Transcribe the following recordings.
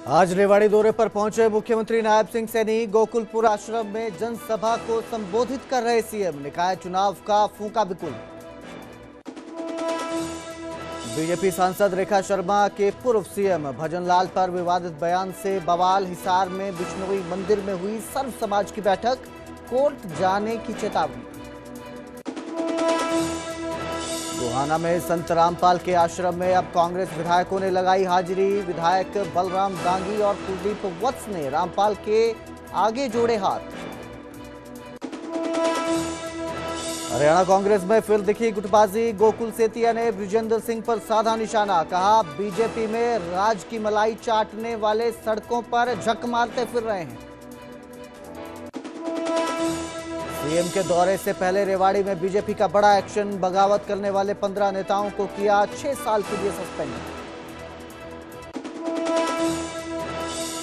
आज रेवाड़ी दौरे पर पहुंचे मुख्यमंत्री नायब सिंह सैनी गोकुलपुर आश्रम में जनसभा को संबोधित कर रहे सीएम ने कहा चुनाव का फूंका बिल्कुल। बीजेपी सांसद रेखा शर्मा के पूर्व सीएम भजनलाल पर विवादित बयान से बवाल। हिसार में बिश्नोई मंदिर में हुई सर्व समाज की बैठक, कोर्ट जाने की चेतावनी। गोहाना में संत रामपाल के आश्रम में अब कांग्रेस विधायकों ने लगाई हाजिरी। विधायक बलराम दांगी और कुलदीप वत्स ने रामपाल के आगे जोड़े हाथ। हरियाणा कांग्रेस में फिर दिखी गुटबाजी। गोकुल सेतिया ने बृजेंद्र सिंह पर साधा निशाना, कहा बीजेपी में राज की मलाई चाटने वाले सड़कों पर झक मारते फिर रहे हैं। सीएम के दौरे से पहले रेवाड़ी में बीजेपी का बड़ा एक्शन। बगावत करने वाले 15 नेताओं को किया 6 साल के लिए सस्पेंड।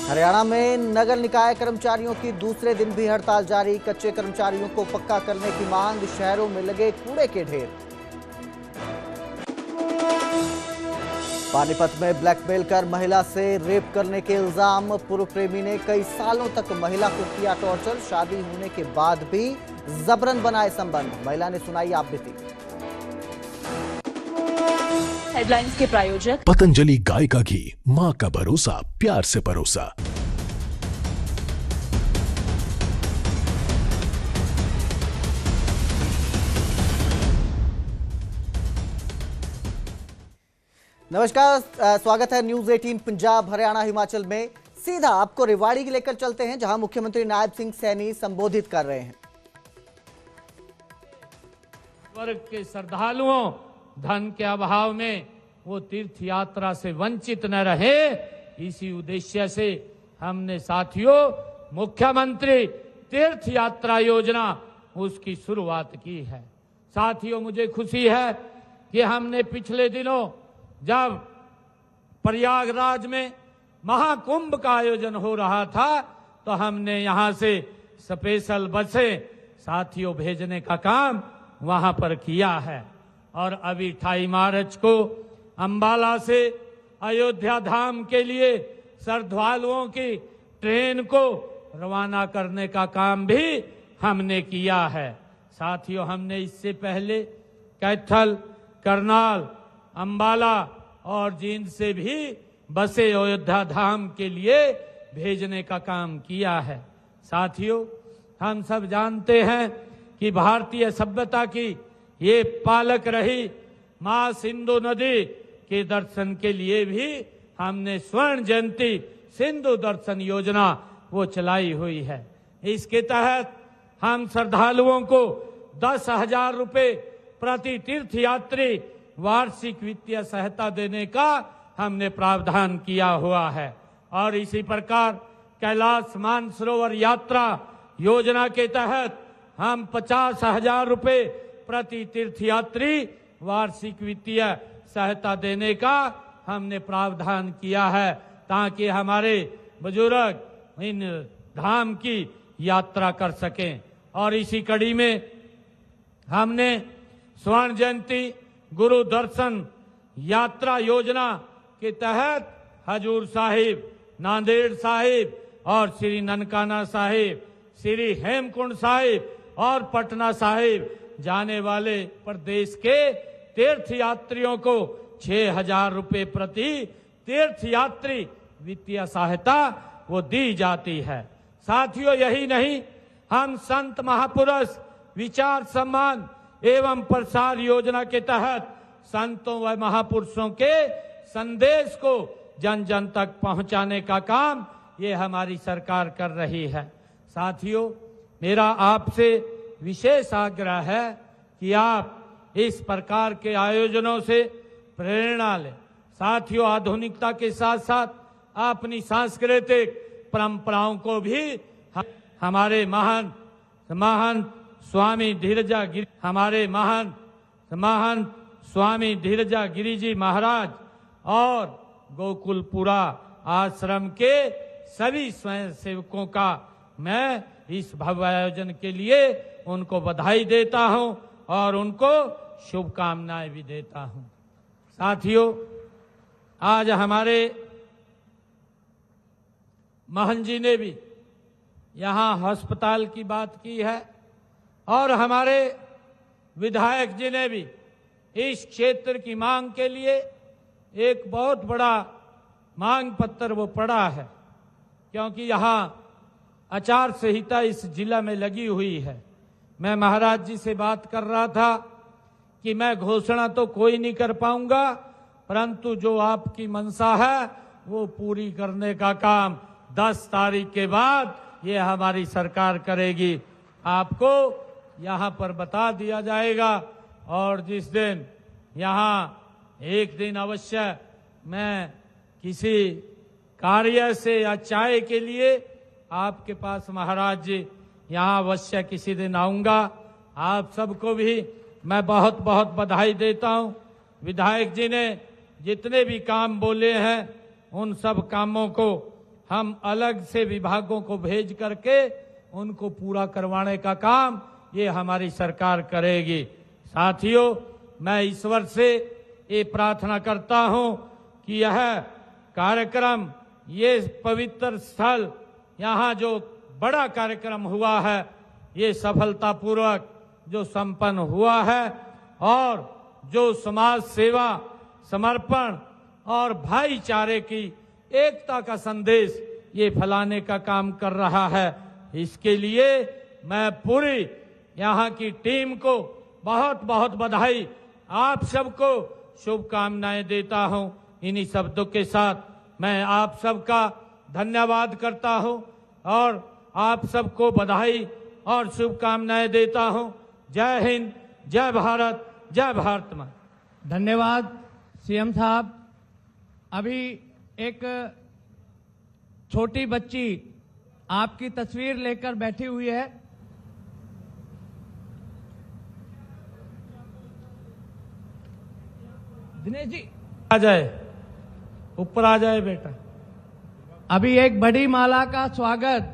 हरियाणा में नगर निकाय कर्मचारियों की दूसरे दिन भी हड़ताल जारी। कच्चे कर्मचारियों को पक्का करने की मांग, शहरों में लगे कूड़े के ढेर। पानीपत में ब्लैकमेल कर महिला से रेप करने के इल्जाम। पूर्व प्रेमी ने कई सालों तक महिला को किया टॉर्चर। शादी होने के बाद भी जबरन बनाए संबंध। महिला ने सुनाई आप बीती। हेडलाइंस के प्रायोजक पतंजलि गाय का घी, मां का भरोसा, प्यार से परोसा। नमस्कार, स्वागत है न्यूज 18 पंजाब हरियाणा हिमाचल में। सीधा आपको रेवाड़ी लेकर चलते हैं, जहां मुख्यमंत्री नायब सिंह सैनी संबोधित कर रहे हैं। वर्ग के श्रद्धालुओं धन के अभाव में वो तीर्थ यात्रा से वंचित न रहे, इसी उद्देश्य से हमने साथियों मुख्यमंत्री तीर्थ यात्रा योजना उसकी शुरुआत की है। साथियों, मुझे खुशी है कि हमने पिछले दिनों जब प्रयागराज में महाकुंभ का आयोजन हो रहा था तो हमने यहां से स्पेशल बसें साथियों भेजने का काम वहां पर किया है। और अभी 28 मार्च को अंबाला से अयोध्या धाम के लिए श्रद्धालुओं की ट्रेन को रवाना करने का काम भी हमने किया है। साथियों, हमने इससे पहले कैथल, करनाल, अंबाला और जींद से भी बसें अयोध्या धाम के लिए भेजने का काम किया है। साथियों, हम सब जानते हैं कि भारतीय सभ्यता की ये पालक रही मां सिंधु नदी के दर्शन के लिए भी हमने स्वर्ण जयंती सिंधु दर्शन योजना वो चलाई हुई है। इसके तहत हम श्रद्धालुओं को 10,000 रुपए प्रति तीर्थ यात्री वार्षिक वित्तीय सहायता देने का हमने प्रावधान किया हुआ है। और इसी प्रकार कैलाश मानसरोवर यात्रा योजना के तहत हम 50,000 रुपए प्रति तीर्थयात्री वार्षिक वित्तीय सहायता देने का हमने प्रावधान किया है, ताकि हमारे बुजुर्ग इन धाम की यात्रा कर सकें। और इसी कड़ी में हमने स्वर्ण जयंती गुरु दर्शन यात्रा योजना के तहत हजूर साहिब, नांदेड़ साहिब और श्री ननकाना साहिब, श्री हेमकुंड साहिब और पटना साहिब जाने वाले प्रदेश के तीर्थ यात्रियों को 6,000 रुपए प्रति तीर्थ यात्री वित्तीय सहायता वो दी जाती है। साथियों, यही नहीं, हम संत महापुरुष विचार सम्मान एवं प्रसार योजना के तहत संतों व महापुरुषों के संदेश को जन जन तक पहुंचाने का काम ये हमारी सरकार कर रही है। साथियों, मेरा आपसे विशेष आग्रह है कि आप इस प्रकार के आयोजनों से प्रेरणा लें। साथियों, आधुनिकता के साथ साथ अपनी सांस्कृतिक परंपराओं को भी हमारे महंत स्वामी धीरजा गिरी जी महाराज और गोकुलपुरा आश्रम के सभी स्वयं सेवकों का मैं इस भव्य आयोजन के लिए उनको बधाई देता हूं और उनको शुभकामनाएं भी देता हूं। साथियों, आज हमारे महन जी ने भी यहाँ अस्पताल की बात की है और हमारे विधायक जी ने भी इस क्षेत्र की मांग के लिए एक बहुत बड़ा मांग पत्र वो पड़ा है, क्योंकि यहाँ आचार संहिता इस जिला में लगी हुई है। मैं महाराज जी से बात कर रहा था कि मैं घोषणा तो कोई नहीं कर पाऊंगा, परंतु जो आपकी मंशा है वो पूरी करने का काम 10 तारीख के बाद ये हमारी सरकार करेगी। आपको यहाँ पर बता दिया जाएगा और जिस दिन यहाँ एक दिन अवश्य मैं किसी कार्य से या चाय के लिए आपके पास महाराज जी यहाँ अवश्य किसी दिन आऊँगा। आप सबको भी मैं बहुत बहुत बधाई देता हूँ। विधायक जी ने जितने भी काम बोले हैं उन सब कामों को हम अलग से विभागों को भेज करके उनको पूरा करवाने का काम ये हमारी सरकार करेगी। साथियों, मैं ईश्वर से ये प्रार्थना करता हूँ कि यह कार्यक्रम, ये पवित्र स्थल, यहाँ जो बड़ा कार्यक्रम हुआ है ये सफलतापूर्वक जो संपन्न हुआ है और जो समाज सेवा, समर्पण और भाईचारे की एकता का संदेश ये फैलाने का काम कर रहा है, इसके लिए मैं पूरी यहाँ की टीम को बहुत बहुत बधाई, आप सबको शुभकामनाएं देता हूँ। इन्हीं शब्दों के साथ मैं आप सबका धन्यवाद करता हूँ और आप सबको बधाई और शुभकामनाएं देता हूँ। जय हिंद, जय भारत, जय भारत माँ। धन्यवाद सीएम साहब। अभी एक छोटी बच्ची आपकी तस्वीर लेकर बैठी हुई है। दिनेश जी आ जाए, ऊपर आ जाए बेटा। अभी एक बड़ी माला का स्वागत।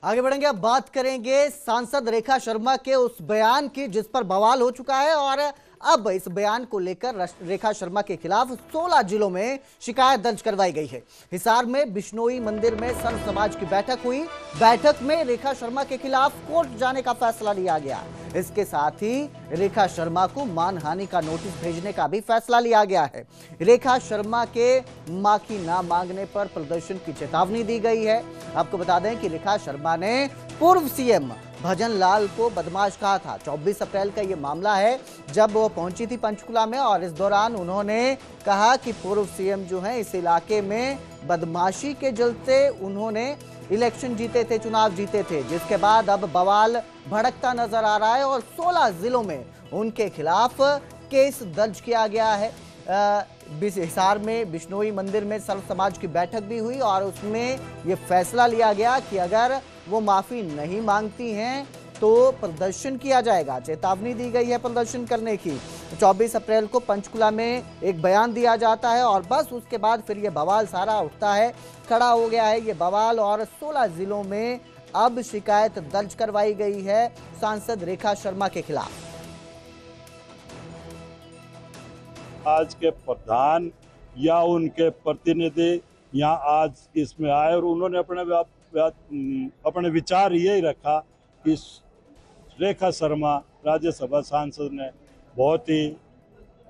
आगे बढ़ेंगे, अब बात करेंगे सांसद रेखा शर्मा के उस बयान की जिस पर बवाल हो चुका है और अब इस बयान को लेकर रेखा शर्मा के खिलाफ 16 जिलों में शिकायत दर्ज करवाई गई है। हिसार में बिश्नोई मंदिर में संत समाज की बैठक हुई। बैठक में रेखा शर्मा के खिलाफ कोर्ट जाने का फैसला लिया गया। इसके साथ ही रेखा शर्मा को मानहानि का नोटिस भेजने का भी फैसला लिया गया है। रेखा शर्मा के माफी ना मांगने पर प्रदर्शन की चेतावनी दी गई है। आपको बता दें कि रेखा शर्मा ने पूर्व सीएम भजन लाल को बदमाश कहा था। 24 अप्रैल का ये मामला है जब वो पहुंची थी पंचकुला में और इस दौरान उन्होंने कहा कि पूर्व सीएम जो हैं इस इलाके में बदमाशी के चलते उन्होंने इलेक्शन जीते थे, चुनाव जीते थे, जिसके बाद अब बवाल भड़कता नजर आ रहा है और 16 जिलों में उनके खिलाफ केस दर्ज किया गया है। हिसार में बिश्नोई मंदिर में सर्व समाज की बैठक भी हुई और उसमें ये फैसला लिया गया कि अगर वो माफी नहीं मांगती हैं तो प्रदर्शन किया जाएगा। चेतावनी दी गई है प्रदर्शन करने की। 24 अप्रैल को पंचकुला में एक बयान दिया जाता है और बस उसके बाद फिर ये बवाल सारा उठता है, खड़ा हो गया है ये बवाल और 16 जिलों में अब शिकायत दर्ज करवाई गई है सांसद रेखा शर्मा के खिलाफ। आज के प्रधान या उनके प्रतिनिधि यहाँ आज इसमें आए और उन्होंने अपने विचार यही रखा कि रेखा शर्मा राज्यसभा सांसद ने बहुत ही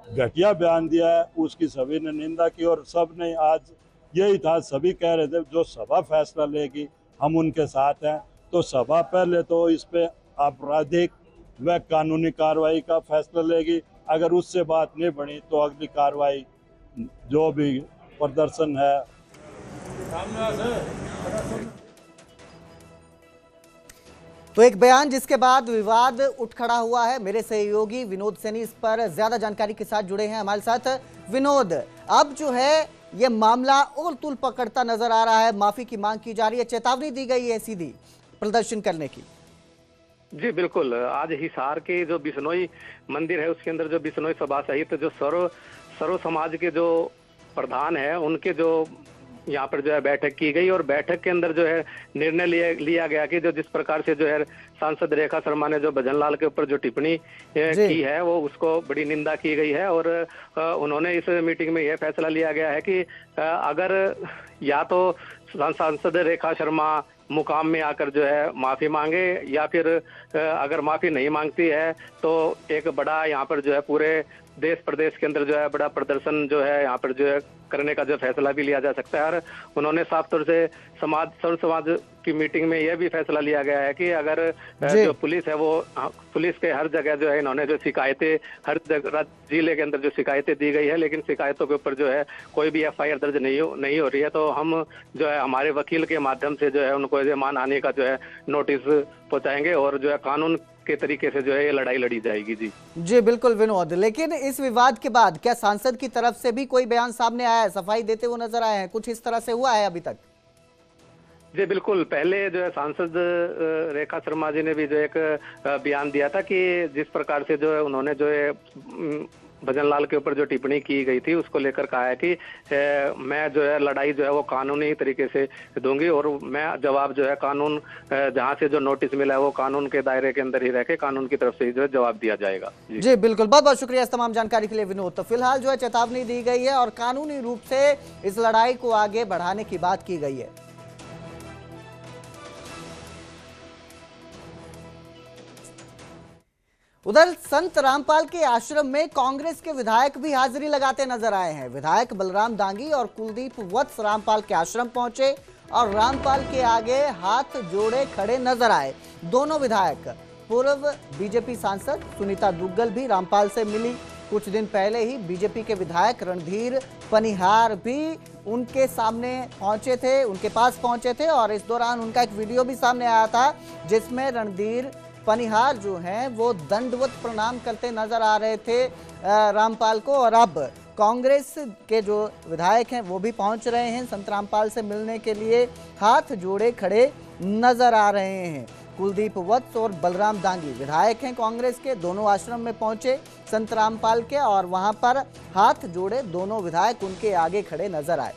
घटिया बयान दिया है, उसकी सभी ने निंदा की और सब ने आज यही था, सभी कह रहे थे जो सभा फैसला लेगी हम उनके साथ हैं। तो सभा पहले तो इस पे आपराधिक व कानूनी कार्रवाई का फैसला लेगी, अगर उससे बात नहीं बनी तो अगली कार्रवाई जो भी प्रदर्शन है। तो एक बयान जिसके बाद विवाद उठ खड़ा हुआ है। मेरे सहयोगी विनोद सैनी इस पर ज्यादा जानकारी के साथ जुड़े हैं हमारे साथ। विनोद, अब जो है ये मामला और तूल पकड़ता नजर आ रहा है, माफी की मांग की जा रही है, चेतावनी दी गई है सीधी प्रदर्शन करने की। जी बिल्कुल, आज हिसार के जो बिश्नोई मंदिर है उसके अंदर जो बिश्नोई सभा सहित जो सर्व समाज के जो प्रधान है उनके जो यहाँ पर जो है बैठक की गई और बैठक के अंदर जो है निर्णय लिया गया कि जो जिस प्रकार से जो है सांसद रेखा शर्मा ने जो भजनलाल के ऊपर जो टिप्पणी की है वो उसको बड़ी निंदा की गई है। और उन्होंने इस मीटिंग में यह फैसला लिया गया है कि अगर या तो सांसद रेखा शर्मा मुकाम में आकर जो है माफी मांगे या फिर अगर माफी नहीं मांगती है तो एक बड़ा यहाँ पर जो है पूरे देश प्रदेश के अंदर जो है बड़ा प्रदर्शन जो है यहाँ पर जो है करने का जो फैसला भी लिया जा सकता है। और उन्होंने साफ तौर से सर्व समाज की मीटिंग में यह भी फैसला लिया गया है कि अगर जो पुलिस है वो पुलिस के हर जगह जो है इन्होंने जो शिकायतें हर जगह जिले के अंदर जो शिकायतें दी गई है लेकिन शिकायतों के ऊपर जो है कोई भी FIR दर्ज नहीं हो रही है, तो हम जो है हमारे वकील के माध्यम से जो है उनको मानहानि का जो है नोटिस पहुंचाएंगे और जो है कानून के तरीके से जो है ये लड़ाई लड़ी जाएगी। जी बिल्कुल विनोद, लेकिन इस विवाद के बाद क्या सांसद की तरफ से भी कोई बयान सामने आया है, सफाई देते हुए नजर आए हैं, कुछ इस तरह से हुआ है अभी तक? जी बिल्कुल, पहले जो है सांसद रेखा शर्मा जी ने भी जो एक बयान दिया था कि जिस प्रकार से जो है उन्होंने जो है भजनलाल के ऊपर जो टिप्पणी की गई थी उसको लेकर कहा है कि मैं जो है लड़ाई जो है वो कानूनी तरीके से दूंगी और मैं जवाब जो है कानून जहां से जो नोटिस मिला है वो कानून के दायरे के अंदर ही रह के कानून की तरफ से ही जो है जवाब दिया जाएगा। जी बिल्कुल, बहुत बहुत शुक्रिया इस तमाम जानकारी के लिए विनोद। तो फिलहाल जो है चेतावनी दी गई है और कानूनी रूप से इस लड़ाई को आगे बढ़ाने की बात की गई है। उधर संत रामपाल के आश्रम में कांग्रेस के विधायक भी हाजिरी लगाते नजर आए हैं। विधायक बलराम दांगी और कुलदीप वत्स रामपाल के आश्रम पहुंचे और रामपाल के आगे हाथ जोड़े खड़े नजर आए। दोनों विधायक पूर्व बीजेपी सांसद सुनीता दुग्गल भी रामपाल से मिली। कुछ दिन पहले ही बीजेपी के विधायक रणधीर पनिहार भी उनके सामने पहुंचे थे, उनके पास पहुंचे थे और इस दौरान उनका एक वीडियो भी सामने आया था जिसमें रणधीर पनिहार जो हैं वो दंडवत प्रणाम करते नजर आ रहे थे रामपाल को। और अब कांग्रेस के जो विधायक हैं वो भी पहुंच रहे हैं संत रामपाल से मिलने के लिए, हाथ जोड़े खड़े नजर आ रहे हैं। कुलदीप वत्स और बलराम दांगी विधायक हैं कांग्रेस के, दोनों आश्रम में पहुंचे संत रामपाल के और वहां पर हाथ जोड़े दोनों विधायक उनके आगे खड़े नजर आए।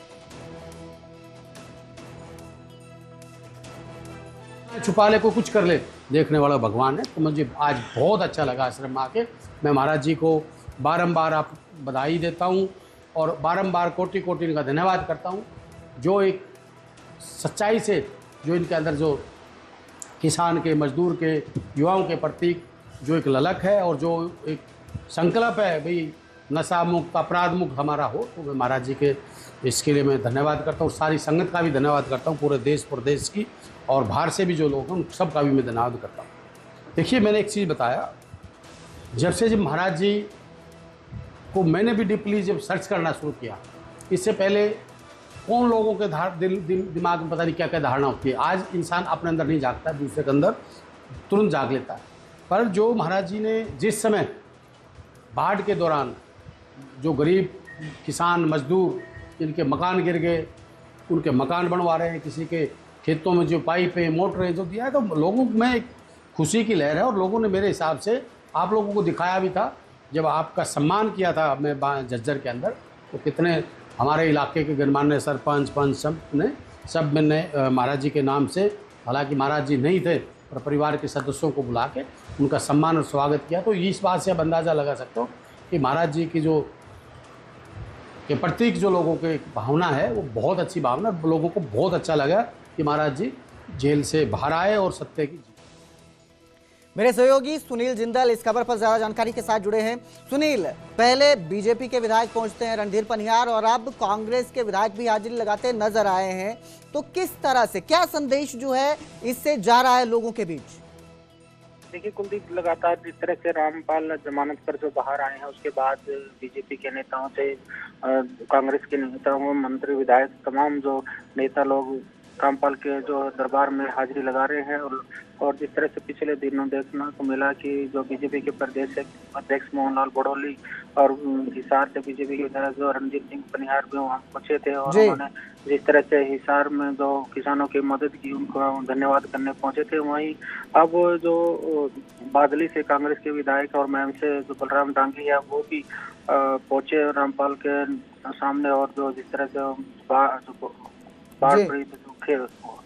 छुपा ले कोई कुछ कर ले, देखने वाला भगवान है। तो मुझे आज बहुत अच्छा लगा आश्रम में आके। मैं महाराज जी को बारंबार आप बधाई देता हूँ और बारंबार कोटि कोटि इनका धन्यवाद करता हूँ, जो एक सच्चाई से जो इनके अंदर जो किसान के, मजदूर के, युवाओं के प्रति जो एक ललक है और जो एक संकल्प है भाई नशा मुक्त, अपराध मुक्त हमारा हो, तो मैं महाराज जी के इसके लिए मैं धन्यवाद करता हूँ। सारी संगत का भी धन्यवाद करता हूँ, पूरे देश प्रदेश की और बाहर से भी जो लोग हैं उन सब का भी मैं धन्यवाद करता हूँ। देखिए, मैंने एक चीज़ बताया, जब महाराज जी को मैंने भी डीपली जब सर्च करना शुरू किया, इससे पहले कौन लोगों के दिमाग में पता नहीं क्या क्या धारणा होती है। आज इंसान अपने अंदर नहीं जागता, दूसरे के अंदर तुरंत जाग लेता है। पर जो महाराज जी ने जिस समय बाढ़ के दौरान जो गरीब किसान, मजदूर, जिनके मकान गिर गए, उनके मकान बनवा रहे हैं, किसी के खेतों में जो पाइपें, मोटरें जो दिया है, तो लोगों में एक खुशी की लहर है। और लोगों ने मेरे हिसाब से आप लोगों को दिखाया भी था, जब आपका सम्मान किया था मैं झज्जर के अंदर, तो कितने हमारे इलाके के गणमान्य सरपंच, पंच सब मैंने महाराज जी के नाम से, हालांकि महाराज जी नहीं थे, पर परिवार के सदस्यों को बुला के उनका सम्मान और स्वागत किया। तो इस बात से आप अंदाज़ा लगा सकते हो कि महाराज जी की जो के प्रतीक जो लोगों की भावना है वो बहुत अच्छी भावना, लोगों को बहुत अच्छा लगा कि महाराज जी जेल से बाहर आए और सत्य की जीत। मेरे सहयोगी सुनील जिंदल इस खबर पर ज्यादा जानकारी के साथ जुड़े हैं। सुनील, पहले बीजेपी के विधायक पहुंचते हैं रणधीर पनिहार और अब कांग्रेस के विधायक भी हाजिरी लगाते नजर आए हैं, तो किस तरह से, क्या संदेश जो है इससे जा रहा है लोगों के बीच? देखिए कुलदीप, लगातार जिस तरह से रामपाल जमानत पर जो बाहर आए हैं उसके बाद बीजेपी के नेताओं से, कांग्रेस के नेताओं, मंत्री, विधायक, तमाम जो नेता लोग रामपाल के जो दरबार में हाजिरी लगा रहे हैं। और जिस तरह से पिछले दिनों देखने को मिला कि जो बीजेपी के प्रदेश अध्यक्ष मोहनलाल बड़ौली और हिसार से बीजेपी के विधायक जो रणजीत सिंह पनिहार भी वहाँ पहुंचे थे और उन्होंने जिस तरह से हिसार में जो किसानों की मदद की उनको धन्यवाद करने पहुंचे थे, वहीं अब जो बादली से कांग्रेस के विधायक और मैम से जो बलराम दांगी है वो भी पहुंचे रामपाल के सामने और जो जिस तरह से बाढ़ जी। पीड़ित जो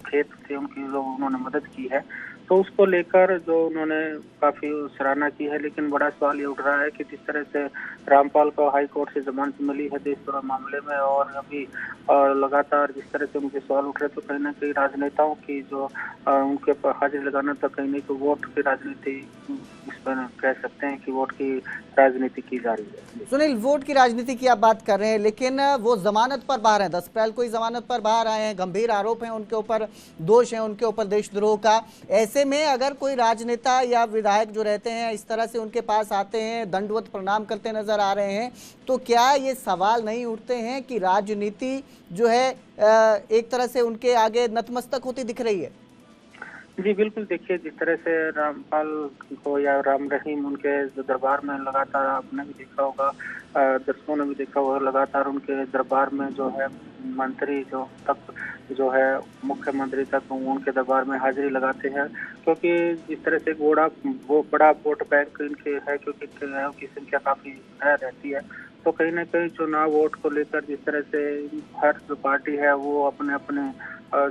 खेत थे उनकी जो उन्होंने मदद की है, तो उसको लेकर जो उन्होंने काफी सराहना की है। लेकिन बड़ा सवाल ये उठ रहा है कि जिस तरह से रामपाल को हाई कोर्ट से जमानत मिली है देशद्रोह मामले में, और अभी लगातार जिस तरह से उनके सवाल उठ रहे, तो कहीं ना कहीं राजनेताओं की जो उनके पर हाजिरी लगाना, तो कहीं ना कहीं वोट की राजनीति, इस पर कह सकते हैं कि वोट की राजनीति की जा रही है। सुनील, वोट की राजनीति की आप बात कर रहे हैं, लेकिन वो जमानत पर बाहर हैं, 10 अप्रैल को ही जमानत पर बाहर आए हैं, गंभीर आरोप हैं उनके ऊपर, दोष है उनके ऊपर देशद्रोह का। ऐसे में अगर कोई राजनेता या विधायक जो रहते हैं इस तरह से उनके पास आते हैं, दंडवत प्रणाम करते नजर आ रहे हैं, तो क्या ये सवाल नहीं उठते हैं कि राजनीति जो है एक तरह से उनके आगे नतमस्तक होती दिख रही है? जी बिल्कुल, देखिए जिस तरह से रामपाल को या राम रहीम उनके दरबार में लगातार, आपने भी देखा होगा, दर्शकों ने भी देखा होगा, लगातार उनके दरबार में जो है मंत्री जो है मुख्यमंत्री तक उनके दरबार में हाजिरी लगाते हैं, क्योंकि जिस तरह से वो बड़ा वोट बैंक इनके है, क्योंकि चुनाव की संख्या काफी रहती है, तो कहीं ना कहीं चुनाव वोट को लेकर जिस तरह से हर जो पार्टी है वो अपने अपने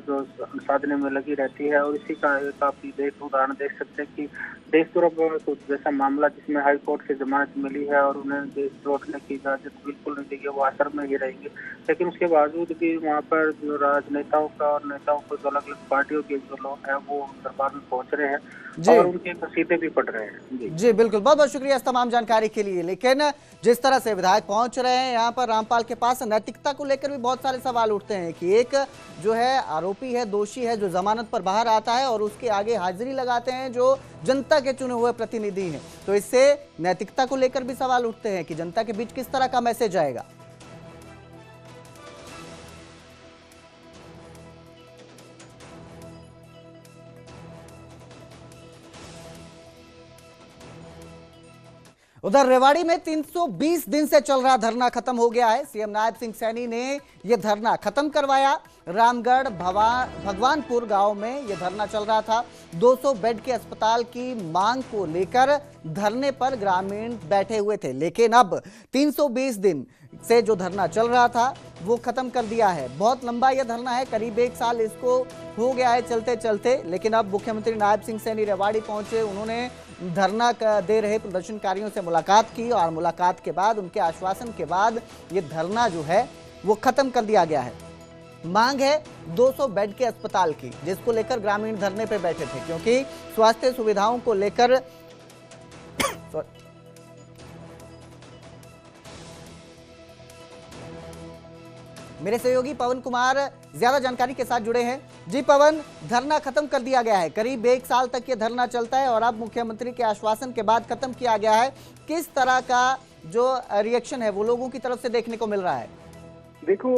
जो साधने में लगी रहती है। और इसी का एक आप उदाहरण देख सकते हैं कि देशद्रोह जैसा मामला जिसमें हाई कोर्ट से जमानत मिली है और उन्हें देशद्रोह करने की इजाजत बिल्कुल नहीं देगी, वो असर में ही रहेंगे, लेकिन उसके बावजूद भी वहाँ पर जो राजनेताओं का और नेताओं को जो अलग अलग पार्टियों के जो लोग हैं वो दरबार में पहुंच रहे हैं और उनके कसीदे भी पढ़ रहे हैं। जी बिल्कुल, बहुत बहुत शुक्रिया इस तमाम जानकारी के लिए। लेकिन जिस तरह से विधायक पहुंच रहे हैं यहाँ पर रामपाल के पास, नैतिकता को लेकर भी बहुत सारे सवाल उठते हैं कि एक जो है आरोपी है, दोषी है, जो जमानत पर बाहर आता है और उसके आगे हाजिरी लगाते हैं जो जनता के चुने हुए प्रतिनिधि हैं, तो इससे नैतिकता को लेकर भी सवाल उठते हैं कि जनता के बीच किस तरह का मैसेज आएगा। उधर रेवाड़ी में 320 दिन से चल रहा धरना खत्म हो गया है। सीएम नायब सिंह सैनी ने यह धरना खत्म करवाया। रामगढ़ भगवानपुर गांव में यह धरना चल रहा था। 200 बेड के अस्पताल की मांग को लेकर धरने पर ग्रामीण बैठे हुए थे, लेकिन अब 320 दिन से जो धरना चल रहा था वो खत्म कर दिया है। बहुत लंबा यह धरना है, करीब 1 साल इसको हो गया है चलते चलते, लेकिन अब मुख्यमंत्री नायब सिंह सैनी रेवाड़ी पहुंचे। उन्होंने धरना दे रहे प्रदर्शनकारियों से मुलाकात की और मुलाकात के बाद उनके आश्वासन के बाद ये धरना जो है वो खत्म कर दिया गया है। मांग है 200 बेड के अस्पताल की, जिसको लेकर ग्रामीण धरने पे बैठे थे, क्योंकि स्वास्थ्य सुविधाओं को लेकर मेरे सहयोगी पवन कुमार ज्यादा जानकारी के साथ जुड़े हैं। जी पवन, धरना खत्म कर दिया गया है, करीब 1 साल तक ये धरना चलता है और अब मुख्यमंत्री के आश्वासन के बाद खत्म किया गया है। किस तरह का जो रिएक्शन है वो लोगों की तरफ से देखने को मिल रहा है? देखो,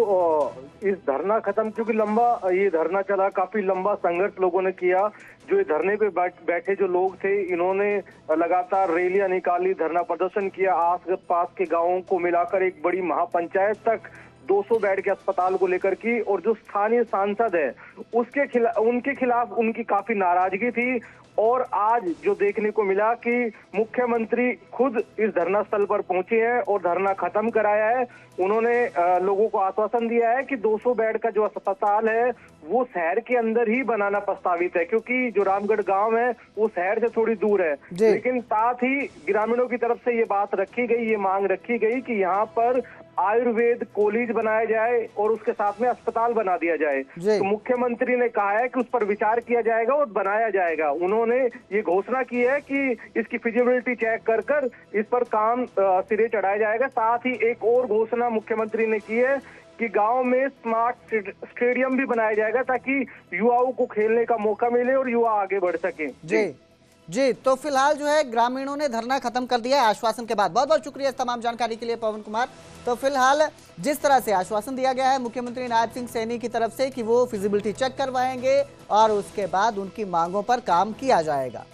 इस धरना खत्म, क्योंकि लंबा ये धरना चला, काफी लंबा संघर्ष लोगों ने किया। जो धरने पे बैठे जो लोग थे, इन्होंने लगातार रैलियां निकाली, धरना प्रदर्शन किया, आस पास के गाँवों को मिलाकर एक बड़ी महापंचायत तक 200 बेड के अस्पताल को लेकर की। और जो स्थानीय सांसद है उनके खिलाफ उनकी काफी नाराजगी थी। और आज जो देखने को मिला कि मुख्यमंत्री खुद इस धरना स्थल पर पहुंचे हैं और धरना खत्म कराया है। उन्होंने लोगों को आश्वासन दिया है कि 200 बेड का जो अस्पताल है वो शहर के अंदर ही बनाना प्रस्तावित है, क्योंकि जो रामगढ़ गांव है वो शहर से थोड़ी दूर है। लेकिन साथ ही ग्रामीणों की तरफ से ये बात रखी गई, ये मांग रखी गई कि यहाँ पर आयुर्वेद कॉलेज बनाया जाए और उसके साथ में अस्पताल बना दिया जाए। तो मुख्यमंत्री ने कहा है कि उस पर विचार किया जाएगा और बनाया जाएगा। उन्होंने ये घोषणा की है कि इसकी फिजिबिलिटी चेक कर इस पर काम सिरे चढ़ाया जाएगा। साथ ही एक और घोषणा मुख्यमंत्री ने की है कि गांव में स्मार्ट स्टेडियम भी बनाया जाएगा, ताकि युवाओं को खेलने का मौका मिले और युवा आगे बढ़ सके। जी, तो फिलहाल जो है ग्रामीणों ने धरना खत्म कर दिया है आश्वासन के बाद। बहुत बहुत शुक्रिया इस तमाम जानकारी के लिए पवन कुमार। तो फिलहाल जिस तरह से आश्वासन दिया गया है मुख्यमंत्री नायब सिंह सैनी की तरफ से कि वो फिजिबिलिटी चेक करवाएंगे और उसके बाद उनकी मांगों पर काम किया जाएगा।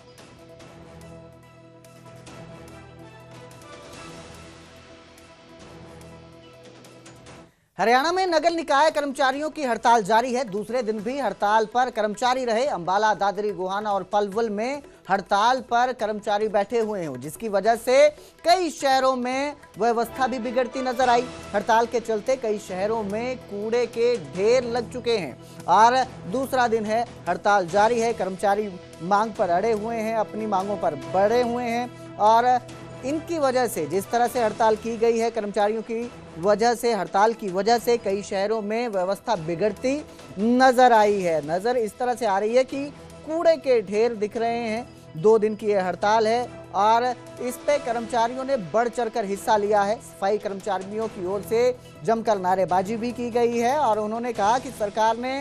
हरियाणा में नगर निकाय कर्मचारियों की हड़ताल जारी है। दूसरे दिन भी हड़ताल पर कर्मचारी रहे। अंबाला, दादरी, गोहाना और पलवल में हड़ताल पर कर्मचारी बैठे हुए हैं, जिसकी वजह से कई शहरों में व्यवस्था भी बिगड़ती नजर आई। हड़ताल के चलते कई शहरों में कूड़े के ढेर लग चुके हैं और दूसरा दिन है हड़ताल जारी है। कर्मचारी मांग पर अड़े हुए हैं, अपनी मांगों पर बढ़े हुए हैं और इनकी वजह से, जिस तरह से हड़ताल की गई है कर्मचारियों की वजह से, हड़ताल की वजह से कई शहरों में व्यवस्था बिगड़ती नजर आई है। नजर इस तरह से आ रही है कि कूड़े के ढेर दिख रहे हैं। 2 दिन की यह हड़ताल है और इस पे कर्मचारियों ने बढ़ चढ़कर हिस्सा लिया है। सफाई कर्मचारियों की ओर से जमकर नारेबाजी भी की गई है और उन्होंने कहा कि सरकार ने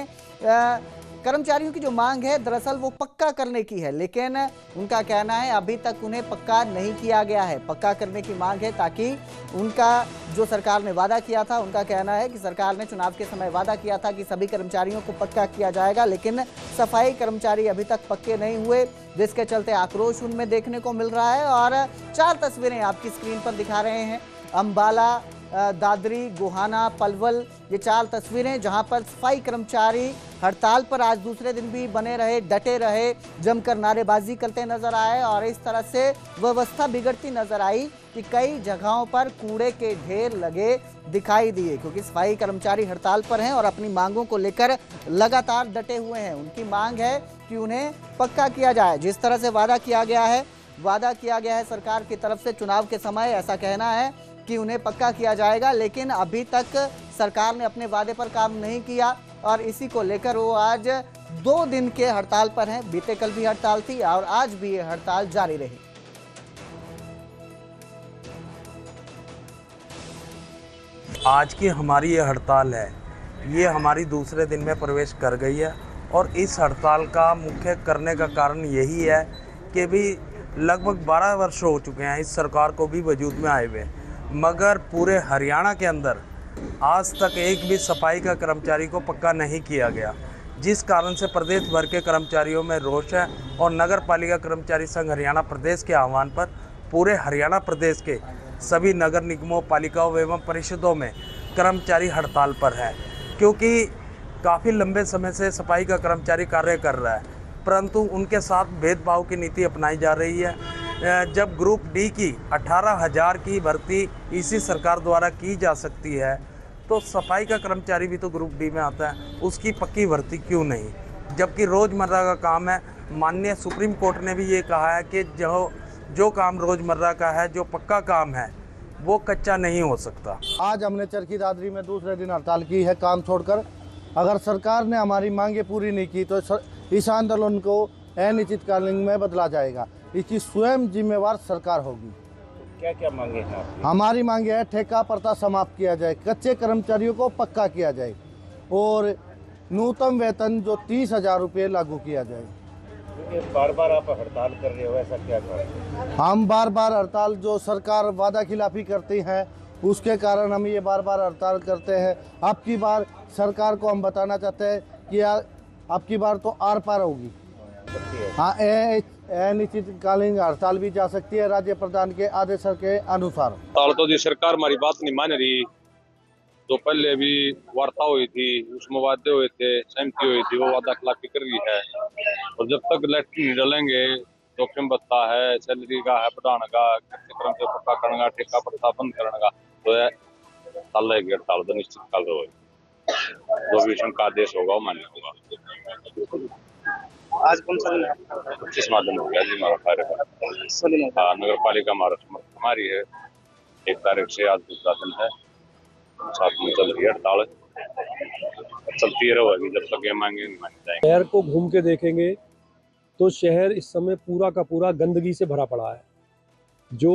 कर्मचारियों की जो मांग है दरअसल वो पक्का करने की है, लेकिन उनका कहना है अभी तक उन्हें पक्का नहीं किया गया है। पक्का करने की मांग है ताकि उनका जो सरकार ने वादा किया था, उनका कहना है कि सरकार ने चुनाव के समय वादा किया था कि सभी कर्मचारियों को पक्का किया जाएगा, लेकिन सफाई कर्मचारी अभी तक पक्के नहीं हुए, जिसके चलते आक्रोश उनमें देखने को मिल रहा है। और 4 तस्वीरें आपकी स्क्रीन पर दिखा रहे हैं। अंबाला, दादरी, गोहाना, पलवल, ये 4 तस्वीरें जहां पर सफाई कर्मचारी हड़ताल पर आज दूसरे दिन भी बने रहे, डटे रहे, जमकर नारेबाजी करते नजर आए और इस तरह से व्यवस्था बिगड़ती नजर आई कि कई जगहों पर कूड़े के ढेर लगे दिखाई दिए, क्योंकि सफाई कर्मचारी हड़ताल पर हैं और अपनी मांगों को लेकर लगातार डटे हुए हैं। उनकी मांग है कि उन्हें पक्का किया जाए, जिस तरह से वादा किया गया है सरकार की तरफ से चुनाव के समय, ऐसा कहना है कि उन्हें पक्का किया जाएगा, लेकिन अभी तक सरकार ने अपने वादे पर काम नहीं किया और इसी को लेकर वो आज 2 दिन के हड़ताल पर हैं। बीते कल भी हड़ताल थी और आज भी ये हड़ताल जारी रही। आज की हमारी ये हड़ताल है, ये हमारी दूसरे दिन में प्रवेश कर गई है और इस हड़ताल का मुख्य करने का कारण यही है कि भी लगभग 12 वर्ष हो चुके हैं इस सरकार को भी वजूद में आए हुए, मगर पूरे हरियाणा के अंदर आज तक एक भी सफाई का कर्मचारी को पक्का नहीं किया गया, जिस कारण से प्रदेश भर के कर्मचारियों में रोष है। और नगर पालिका कर्मचारी संघ हरियाणा प्रदेश के आह्वान पर पूरे हरियाणा प्रदेश के सभी नगर निगमों, पालिकाओं एवं परिषदों में कर्मचारी हड़ताल पर है, क्योंकि काफ़ी लंबे समय से सफाई का कर्मचारी कार्य कर रहा है, परंतु उनके साथ भेदभाव की नीति अपनाई जा रही है। जब ग्रुप डी की 18,000 की भर्ती इसी सरकार द्वारा की जा सकती है, तो सफाई का कर्मचारी भी तो ग्रुप डी में आता है, उसकी पक्की भर्ती क्यों नहीं, जबकि रोज़मर्रा का काम है। माननीय सुप्रीम कोर्ट ने भी ये कहा है कि जो काम रोज़मर्रा का है, जो पक्का काम है, वो कच्चा नहीं हो सकता। आज हमने चरखी दादरी में दूसरे दिन हड़ताल की है काम छोड़कर। अगर सरकार ने हमारी मांगें पूरी नहीं की तो इस आंदोलन को अनिश्चितकालीन में बदला जाएगा। इसकी स्वयं जिम्मेवार सरकार होगी। क्या क्या मांगे हैं आपकी? हमारी मांगे है ठेका प्रथा समाप्त किया जाए, कच्चे कर्मचारियों को पक्का किया जाए और न्यूनतम वेतन जो 30,000 रुपये लागू किया जाए। बार बार आप हड़ताल कर रहे हो, ऐसा क्या कारण? हम बार बार हड़ताल, जो सरकार वादा खिलाफी करती है उसके कारण हम ये बार बार हड़ताल करते हैं। अब की बार सरकार को हम बताना चाहते हैं कि अब की बार तो आर पार होगी। हाँ, अनिश्चितकालीन हड़ताल भी जा सकती है राज्य प्रधान के आदेश के अनुसार। तो जी सरकार हमारी बात नहीं मान रही। तो पहले भी वार्ता हुई थी, उसमें वादे हुए थे, सहमति हुई थी, वो वादा खिलाफी कर रही है। और जब तक इलेक्शन नहीं डलेंगे, जोखिम बता है, सैलरी का है बढ़ाने का, क्रम से पक्का करने का, ठेका प्रथा बंद करने का, तो हड़ताल तो निश्चित काल होगी। जो भी का आदेश होगा वो मान्य होगा। आज कौन सा दिन है? 25वां दिन हो गया जी हमारा कार्य। नगर पालिका हमारी है, 1 तारीख से आज दूसरा दिन है, साथ में चल रही है हड़ताल, चलती रहेगी जब तक ये मांगे नहीं मानी जाएंगे। शहर को घूम के देखेंगे तो शहर इस समय पूरा का पूरा गंदगी से भरा पड़ा है। जो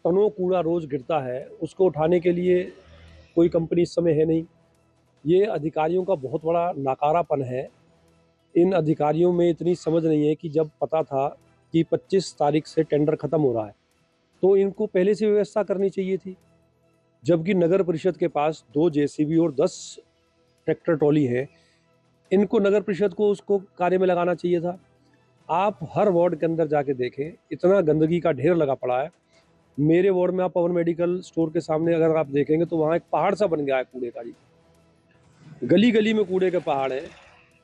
टनों कूड़ा रोज गिरता है उसको उठाने के लिए कोई कंपनी इस समय है नहीं। ये अधिकारियों का बहुत बड़ा नाकारापन है। इन अधिकारियों में इतनी समझ नहीं है कि जब पता था कि 25 तारीख से टेंडर खत्म हो रहा है तो इनको पहले से व्यवस्था करनी चाहिए थी, जबकि नगर परिषद के पास 2 जेसीबी और 10 ट्रैक्टर ट्रॉली है। इनको नगर परिषद को उसको कार्य में लगाना चाहिए था। आप हर वार्ड के अंदर जाके देखें, इतना गंदगी का ढेर लगा पड़ा है। मेरे वार्ड में आप पवन मेडिकल स्टोर के सामने अगर आप देखेंगे तो वहाँ एक पहाड़ सा बन गया है कूड़े का जी। गली गली में कूड़े के पहाड़ है।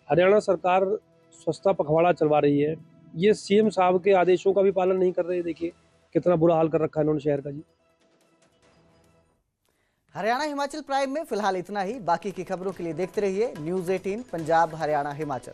हरियाणा सरकार स्वच्छता पखवाड़ा चलवा रही है, ये सीएम साहब के आदेशों का भी पालन नहीं कर रहे। देखिए कितना बुरा हाल कर रखा है इन्होंने शहर का जी। हरियाणा हिमाचल प्राइम में फिलहाल इतना ही। बाकी की खबरों के लिए देखते रहिए न्यूज़ 18 पंजाब हरियाणा हिमाचल।